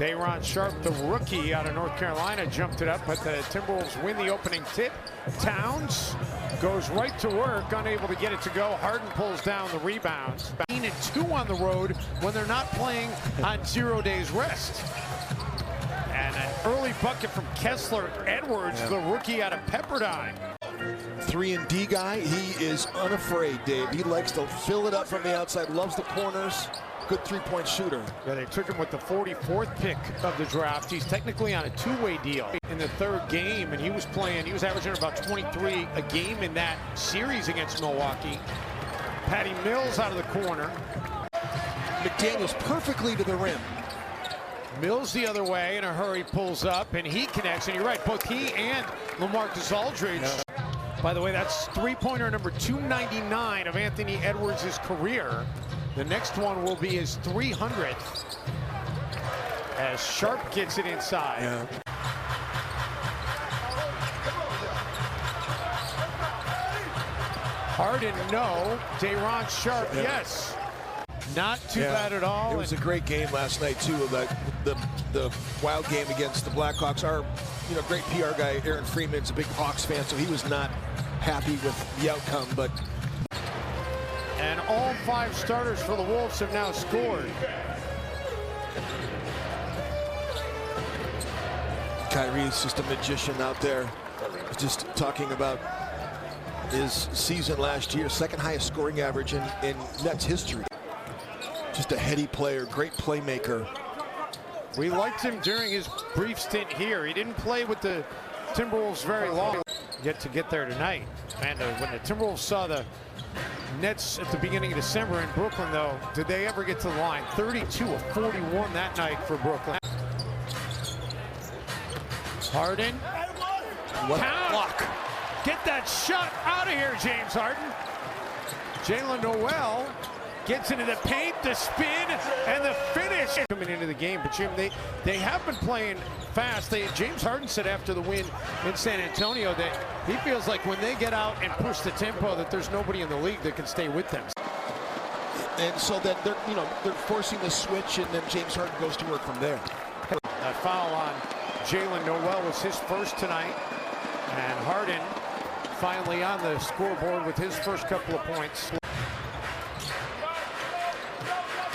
Day'Ron Sharpe, the rookie out of North Carolina, jumped it up, but the Timberwolves win the opening tip. Towns goes right to work, unable to get it to go. Harden pulls down the rebounds. 2 on the road when they're not playing on 0 days rest. And an early bucket from Kessler Edwards, the rookie out of Pepperdine. 3-and-D guy, he is unafraid, Dave. He likes to fill it up from the outside, loves the corners. Good three-point shooter. Yeah, they took him with the 44th pick of the draft. He's technically on a 2-way deal in the 3rd game, and he was averaging about 23 a game in that series against Milwaukee. Patty Mills out of the corner. McDaniels perfectly to the rim. Mills the other way in a hurry, pulls up, and he connects. And you're right, both he and LaMarcus Aldridge. By the way, that's three-pointer number 299 of Anthony Edwards' career. The next one will be his 300th as Sharpe gets it inside. Harden, no. Day'Ron Sharpe, yes. Not too bad at all. It was a great game last night, too. The wild game against the Blackhawks. Our great PR guy, Aaron Freeman's a big Hawks fan, so he was not happy with the outcome, but and all 5 starters for the Wolves have now scored. Kyrie's just a magician out there. Just talking about his season last year, 2nd highest scoring average in Nets history. Just a heady player, great playmaker. We liked him during his brief stint here. He didn't play with the Timberwolves very long. Yet to get there tonight. And when the Timberwolves saw the Nets at the beginning of December in Brooklyn, though, did they ever get to the line? 32 of 41 that night for Brooklyn. Harden. What a block. Get that shot out of here, James Harden. Jalen Noel gets into the paint, the spin, and the finish. Coming into the game, but Jim, they have been playing fast. James Harden said after the win in San Antonio that he feels like when they get out and push the tempo that there's nobody in the league that can stay with them. And so then they're forcing the switch, and then James Harden goes to work from there. That foul on Jalen Noel was his first tonight, and Harden finally on the scoreboard with his first couple of points.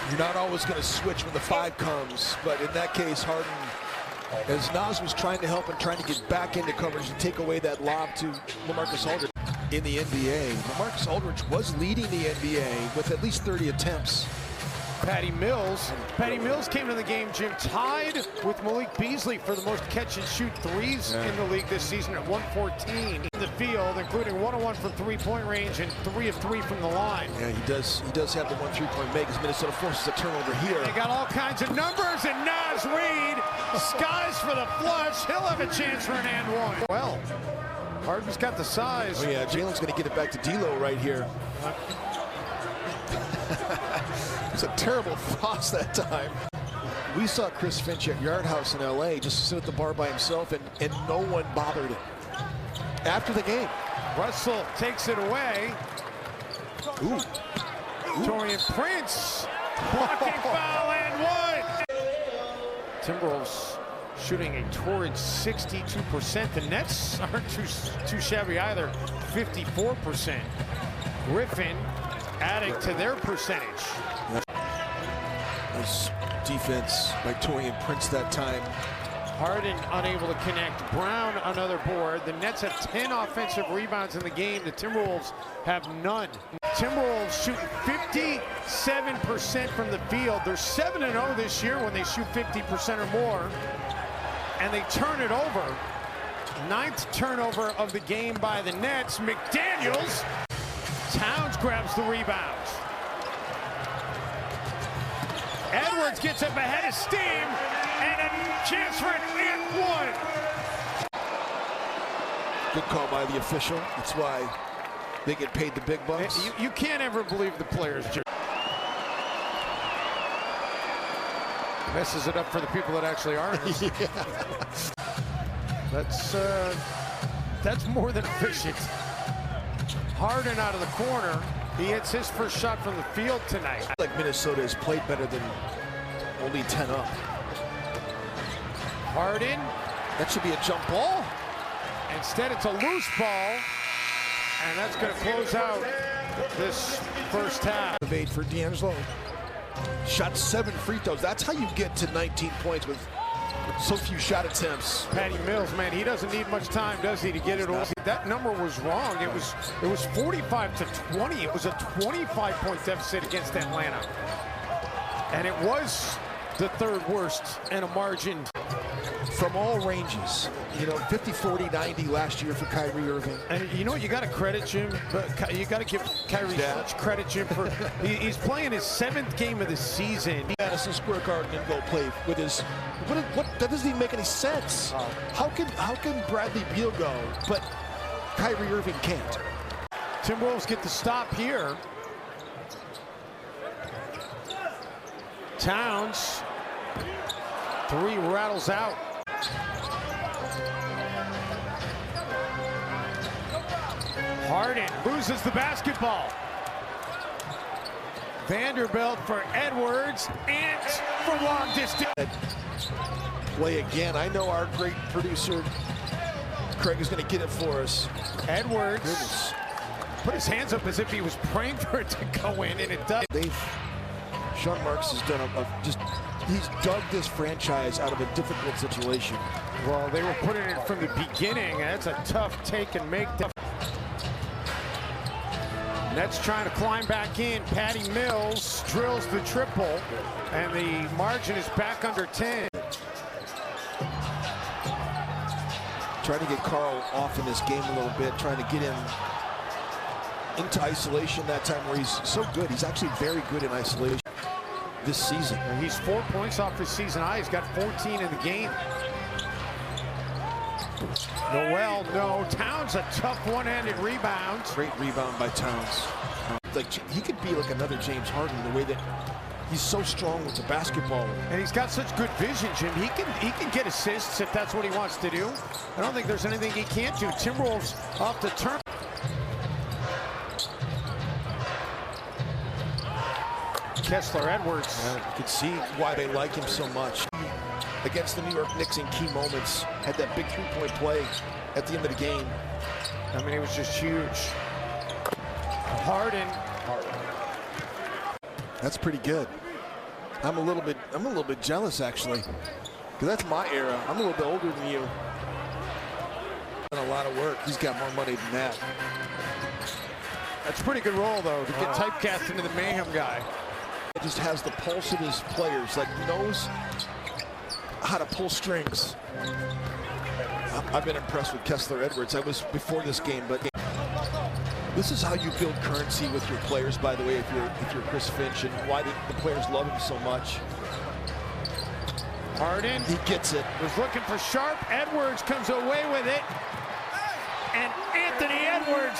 You're not always going to switch when the 5 comes, but in that case, Harden, as Nas was trying to help and trying to get back into coverage and take away that lob to LaMarcus Aldridge in the NBA. LaMarcus Aldridge was leading the NBA with at least 30 attempts. Patty Mills came to the game, Jim, tied with Malik Beasley for the most catch-and-shoot threes in the league this season at 114 in the field, including 1-1 from 3-point range and 3 of 3 from the line. Yeah, he does have the 1 3-point make as Minnesota forces a turnover here. They got all kinds of numbers, and Naz Reid skies for the flush. He'll have a chance for an and one. Well, Harden's got the size. Oh yeah, Jalen's going to get it back to D'Lo right here. It's a terrible toss that time. We saw Chris Finch at Yard House in LA just sit at the bar by himself, and no one bothered him. After the game, Russell takes it away. Ooh. Taurean Prince, blocking foul and 1. Timberwolves shooting a torrid 62%. The Nets aren't too shabby either, 54%. Griffin adding to their percentage. Nice defense by Taurean Prince that time. Harden unable to connect. Brown another board. The Nets have 10 offensive rebounds in the game. The Timberwolves have none. Timberwolves shooting 57% from the field. They're 7-0 this year when they shoot 50% or more. And they turn it over. 9th turnover of the game by the Nets. McDaniels. Towns grabs the rebounds. Edwards gets up ahead of steam, and a chance for an and 1. Good call by the official. That's why they get paid the big bucks. You can't ever believe the players. Messes it up for the people that actually are. That's more than efficient. Harden out of the corner. He hits his first shot from the field tonight. Like Minnesota has played better than only 10 up. Harden. That should be a jump ball. Instead, it's a loose ball, and that's going to close out this first half. Of 8 for D'Angelo. Shot 7 free throws. That's how you get to 19 points with so few shot attempts. Patty Mills, man, he doesn't need much time, does he, to get it all? That number was wrong. It was 45 to 20. It was a 25-point deficit against Atlanta, and it was the third worst in a margin. From all ranges, you know, 50, 40, 90 last year for Kyrie Irving. And you know what, you got to credit Jim, but you got to give Kyrie such credit, Jim, for he's playing his 7th game of the season. Madison Square Garden and go play with his what that doesn't even make any sense. How can Bradley Beal go, but Kyrie Irving can't? Timberwolves get the stop here. Towns, 3 rattles out. Harden loses the basketball. Vanderbilt for Edwards, and from long distance. Play again. I know our great producer Craig is going to get it for us. Edwards put his hands up as if he was praying for it to go in, and it does. Sean Marks has done he's dug this franchise out of a difficult situation. Well, they were putting it from the beginning. That's a tough take and make. Nets trying to climb back in. Patty Mills drills the triple, and the margin is back under 10. Trying to get Carl off in this game a little bit, trying to get him into isolation that time where he's so good. He's actually very good in isolation this season. And he's 4 points off his season high. He's got 14 in the game. Noel, no. Towns, a tough one-handed rebound. Great rebound by Towns. Like, he could be like another James Harden in the way that he's so strong with the basketball. And he's got such good vision, Jim. He can get assists if that's what he wants to do. I don't think there's anything he can't do. Timberwolves off the turn. Kessler Edwards. You can see why they like him so much. Against the New York Knicks in key moments, had that big 3-point play at the end of the game. I mean, it was just huge. Harden. That's pretty good. I'm a little bit jealous actually, because that's my era. I'm a little bit older than you. Done a lot of work. He's got more money than that. That's a pretty good role though, to get typecast into the mayhem guy. He just has the pulse of his players, like knows how to pull strings. I've been impressed with Kessler Edwards. I was before this game, but this is how you build currency with your players, by the way, if you're Chris Finch, and why the players love him so much. Harden. He gets it. Was looking for Sharp. Edwards comes away with it. And Anthony Edwards